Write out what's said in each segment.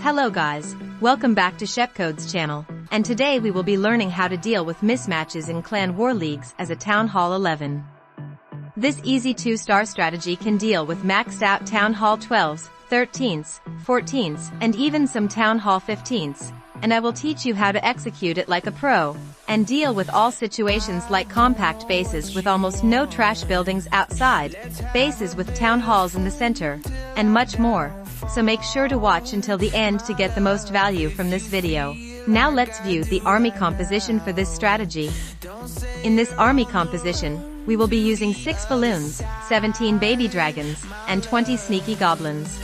Hello guys, welcome back to Th14's channel, and today we will be learning how to deal with mismatches in clan war leagues as a Town Hall 11. This easy 2-star strategy can deal with maxed out Town Hall 12s, 13s, 14s, and even some Town Hall 15s, and I will teach you how to execute it like a pro, and deal with all situations like compact bases with almost no trash buildings outside, bases with town halls in the center, and much more. So make sure to watch until the end to get the most value from this video. Now let's view the army composition for this strategy. In this army composition, we will be using 6 balloons, 17 baby dragons, and 20 sneaky goblins.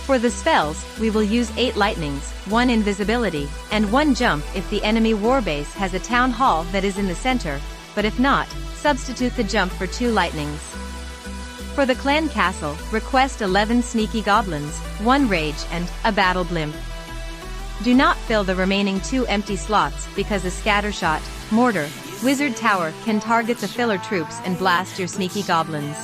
For the spells, we will use 8 lightnings, 1 invisibility, and 1 jump if the enemy warbase has a town hall that is in the center, but if not, substitute the jump for 2 lightnings. For the clan castle, request 11 sneaky goblins, 1 rage and a battle blimp. Do not fill the remaining 2 empty slots because a scattershot, mortar, wizard tower can target the filler troops and blast your sneaky goblins.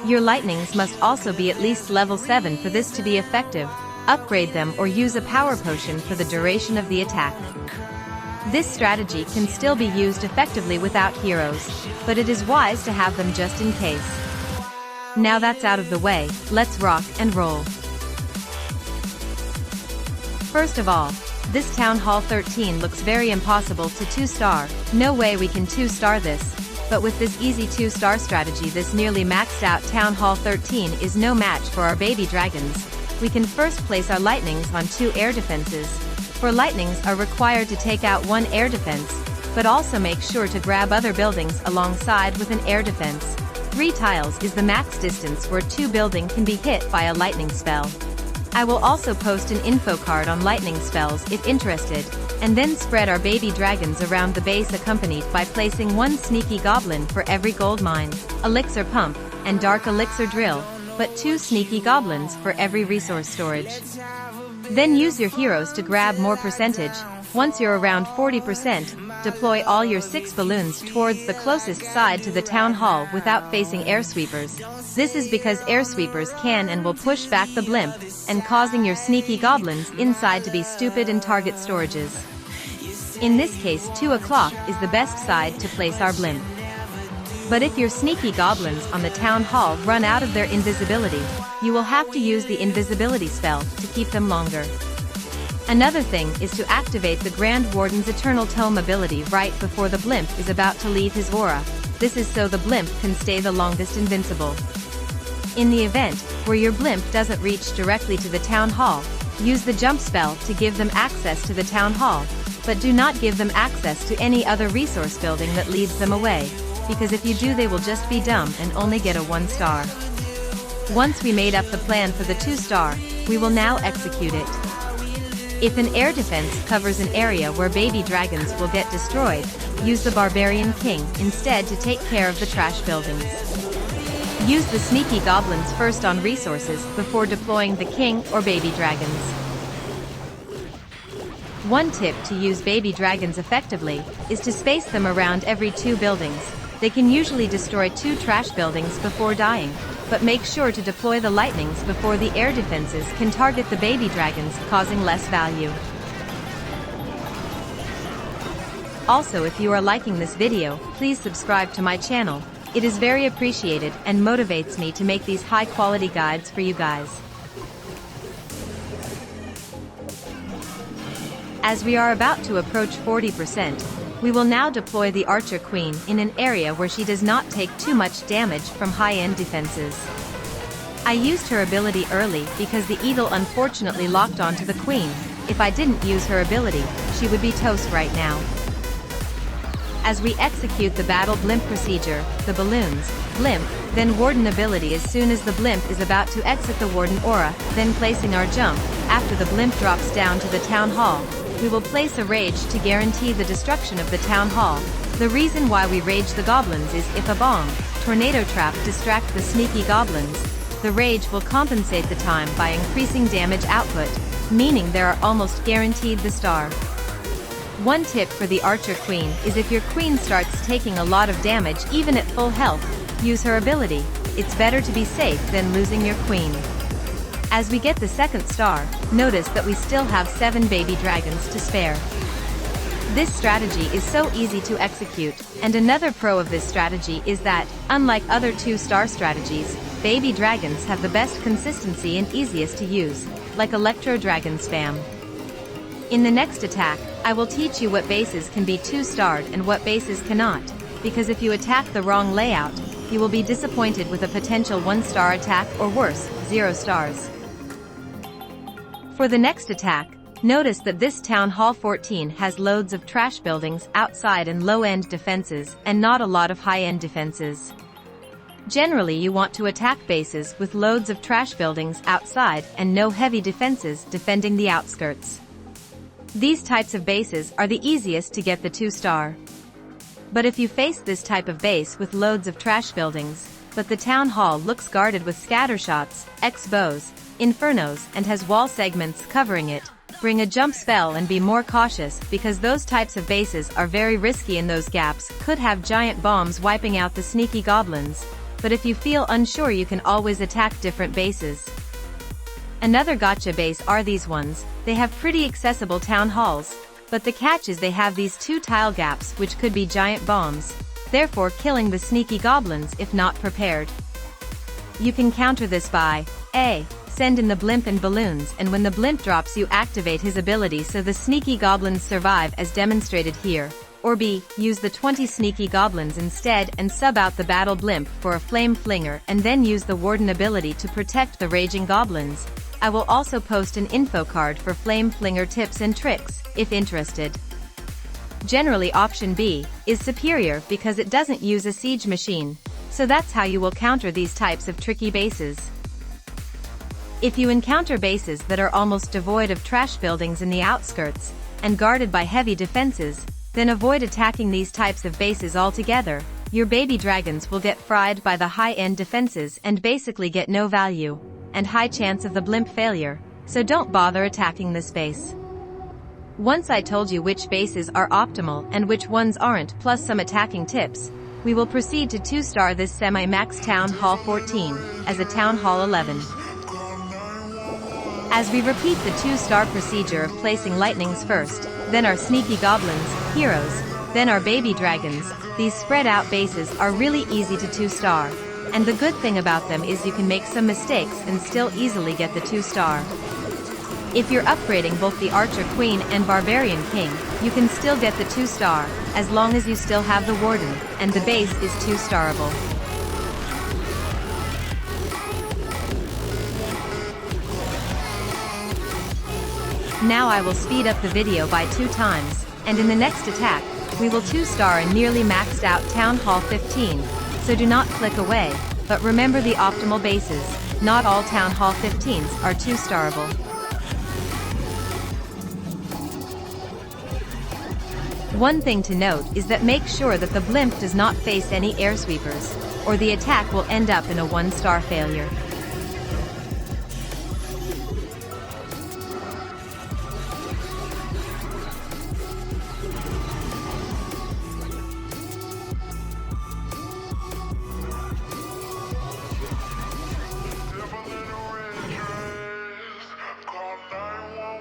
Your lightnings must also be at least level 7 for this to be effective. Upgrade them or use a power potion for the duration of the attack. This strategy can still be used effectively without heroes, but it is wise to have them just in case. Now that's out of the way, let's rock and roll. First of all, this Town Hall 13 looks very impossible to 2-star, no way we can 2-star this, but with this easy 2-star strategy this nearly maxed out Town Hall 13 is no match for our baby dragons. We can first place our lightnings on 2 air defenses. For lightnings are required to take out 1 air defense, but also make sure to grab other buildings alongside with an air defense. 3 tiles is the max distance where 2 buildings can be hit by a lightning spell. I will also post an info card on lightning spells if interested, and then spread our baby dragons around the base accompanied by placing 1 sneaky goblin for every gold mine, elixir pump, and dark elixir drill, but 2 sneaky goblins for every resource storage. Then use your heroes to grab more percentage. Once you're around 40%, deploy all your 6 balloons towards the closest side to the town hall without facing air sweepers. This is because air sweepers can and will push back the blimp, and causing your sneaky goblins inside to be stupid and target storages. In this case 2 o'clock is the best side to place our blimp. But if your sneaky goblins on the town hall run out of their invisibility, you will have to use the invisibility spell to keep them longer. Another thing is to activate the Grand Warden's Eternal Tome ability right before the blimp is about to leave his aura. This is so the blimp can stay the longest invincible. In the event where your blimp doesn't reach directly to the town hall, use the jump spell to give them access to the town hall, but do not give them access to any other resource building that leads them away, because if you do they will just be dumb and only get a 1-star. Once we made up the plan for the 2-star, we will now execute it. If an air defense covers an area where baby dragons will get destroyed, use the Barbarian King instead to take care of the trash buildings. Use the sneaky goblins first on resources before deploying the king or baby dragons. One tip to use baby dragons effectively is to space them around every 2 buildings. They can usually destroy 2 trash buildings before dying, but make sure to deploy the lightnings before the air defenses can target the baby dragons, causing less value. Also, if you are liking this video, please subscribe to my channel. It is very appreciated and motivates me to make these high-quality guides for you guys. As we are about to approach 40%, we will now deploy the Archer Queen in an area where she does not take too much damage from high-end defenses. I used her ability early because the eagle unfortunately locked onto the queen. If I didn't use her ability, she would be toast right now. As we execute the battle blimp procedure, the balloons, blimp, then warden ability as soon as the blimp is about to exit the warden aura, then placing our jump, after the blimp drops down to the town hall, we will place a rage to guarantee the destruction of the town hall. The reason why we rage the goblins is if a bomb, tornado trap distract the sneaky goblins, the rage will compensate the time by increasing damage output, meaning they are almost guaranteed the star. One tip for the Archer Queen is if your queen starts taking a lot of damage even at full health, use her ability. It's better to be safe than losing your queen. As we get the second star, notice that we still have 7 baby dragons to spare. This strategy is so easy to execute, and another pro of this strategy is that, unlike other 2-star strategies, baby dragons have the best consistency and easiest to use, like Electro Dragon spam. In the next attack, I will teach you what bases can be 2-starred and what bases cannot, because if you attack the wrong layout, you will be disappointed with a potential 1-star attack or worse, 0 stars. For the next attack, notice that this Town Hall 14 has loads of trash buildings outside and low-end defenses, and not a lot of high-end defenses. Generally you want to attack bases with loads of trash buildings outside and no heavy defenses defending the outskirts. These types of bases are the easiest to get the 2-star. But if you face this type of base with loads of trash buildings, but the town hall looks guarded with scattershots, X-bows, infernos and has wall segments covering it, bring a jump spell and be more cautious because those types of bases are very risky and those gaps could have giant bombs wiping out the sneaky goblins, but if you feel unsure you can always attack different bases. Another gotcha base are these ones. They have pretty accessible town halls, but the catch is they have these 2 tile gaps which could be giant bombs, therefore killing the sneaky goblins if not prepared. You can counter this by A. Send in the blimp and balloons, and when the blimp drops you activate his ability so the sneaky goblins survive as demonstrated here, or B. Use the 20 sneaky goblins instead and sub out the battle blimp for a flame flinger and then use the warden ability to protect the raging goblins. I will also post an info card for flame flinger tips and tricks, if interested. Generally option B is superior because it doesn't use a siege machine, so that's how you will counter these types of tricky bases. If you encounter bases that are almost devoid of trash buildings in the outskirts, and guarded by heavy defenses, then avoid attacking these types of bases altogether. Your baby dragons will get fried by the high-end defenses and basically get no value, and high chance of the blimp failure, so don't bother attacking this base. Once I told you which bases are optimal and which ones aren't plus some attacking tips, we will proceed to 2-star this semi-max Town Hall 14, as a Town Hall 11. As we repeat the 2-star procedure of placing lightnings first, then our sneaky goblins, heroes, then our baby dragons, these spread out bases are really easy to 2-star, and the good thing about them is you can make some mistakes and still easily get the 2-star. If you're upgrading both the Archer Queen and Barbarian King, you can still get the 2-star, as long as you still have the Warden, and the base is 2-starable. Now I will speed up the video by 2 times, and in the next attack, we will 2-star a nearly maxed out Town Hall 15, so do not click away, but remember the optimal bases. Not all Town Hall 15s are 2-starable. One thing to note is that make sure that the blimp does not face any air sweepers, or the attack will end up in a 1-star failure.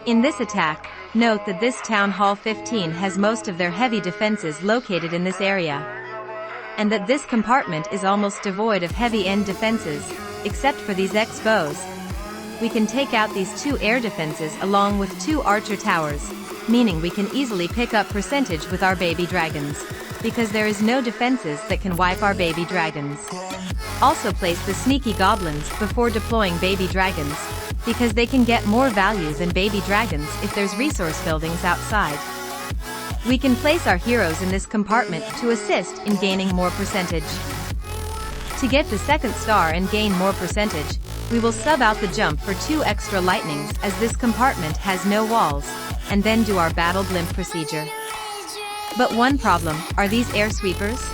In this attack, note that this Town Hall 15 has most of their heavy defenses located in this area, and that this compartment is almost devoid of heavy end defenses, except for these X-bows. We can take out these 2 air defenses along with 2 archer towers, meaning we can easily pick up percentage with our baby dragons, because there is no defenses that can wipe our baby dragons. Also place the sneaky goblins before deploying baby dragons, because they can get more value than baby dragons if there's resource buildings outside. We can place our heroes in this compartment to assist in gaining more percentage. To get the 2nd star and gain more percentage, we will sub out the jump for 2 extra lightnings as this compartment has no walls, and then do our battle blimp procedure. But one problem, are these air sweepers?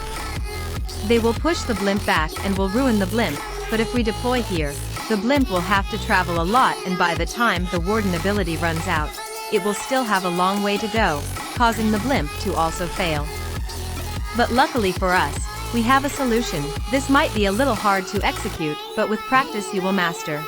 They will push the blimp back and will ruin the blimp, but if we deploy here, the blimp will have to travel a lot, and by the time the warden ability runs out, it will still have a long way to go, causing the blimp to also fail. But luckily for us, we have a solution. This might be a little hard to execute, but with practice you will master.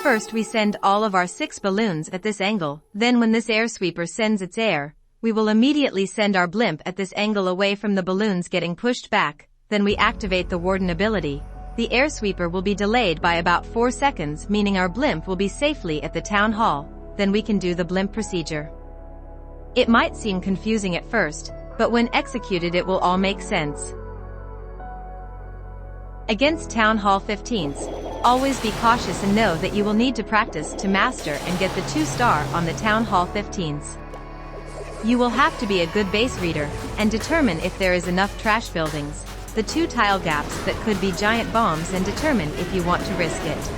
First we send all of our 6 balloons at this angle, then when this air sweeper sends its air, we will immediately send our blimp at this angle away from the balloons getting pushed back, then we activate the warden ability. The air sweeper will be delayed by about 4 seconds, meaning our blimp will be safely at the town hall, then we can do the blimp procedure. It might seem confusing at first, but when executed it will all make sense. Against Town Hall 15s, always be cautious and know that you will need to practice to master and get the 2-star on the Town Hall 15s. You will have to be a good base reader, and determine if there is enough trash buildings, the 2 tile gaps that could be giant bombs, and determine if you want to risk it.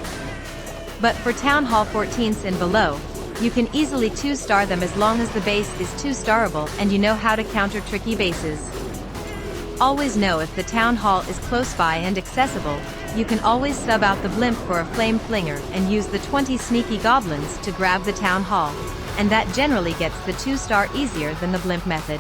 But for Town Hall 14s and below, you can easily 2-star them as long as the base is 2-starable and you know how to counter tricky bases. Always know if the town hall is close by and accessible, you can always sub out the blimp for a flame flinger and use the 20 sneaky goblins to grab the town hall, and that generally gets the 2-star easier than the blimp method.